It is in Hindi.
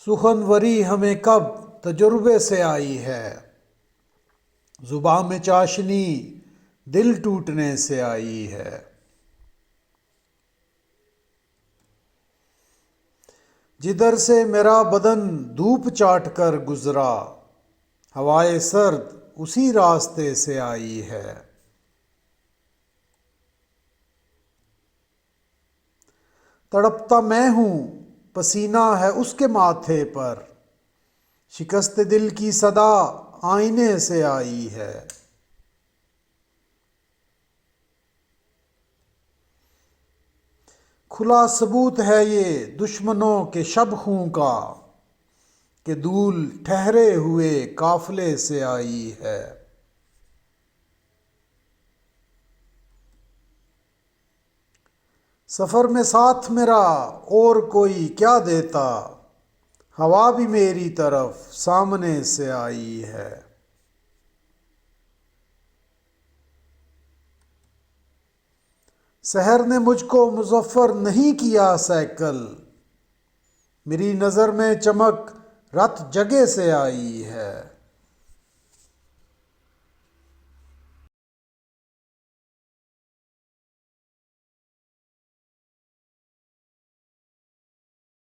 सुखनवरी हमें कब तजुर्बे से आई है, जुबां में चाशनी दिल टूटने से आई है। जिधर से मेरा बदन धूप चाट कर गुजरा, हवाए सर्द उसी रास्ते से आई है। तड़पता मैं हूं, पसीना है उसके माथे पर, शिकस्त दिल की सदा आईने से आई है। खुला सबूत है ये दुश्मनों के शब खूं का, कि दूल ठहरे हुए काफले से आई है। सफर में साथ मेरा और कोई क्या देता, हवा भी मेरी तरफ सामने से आई है। शहर ने मुझको मुजफ्फर नहीं किया सैकल, मेरी नज़र में चमक रत जगह से आई है।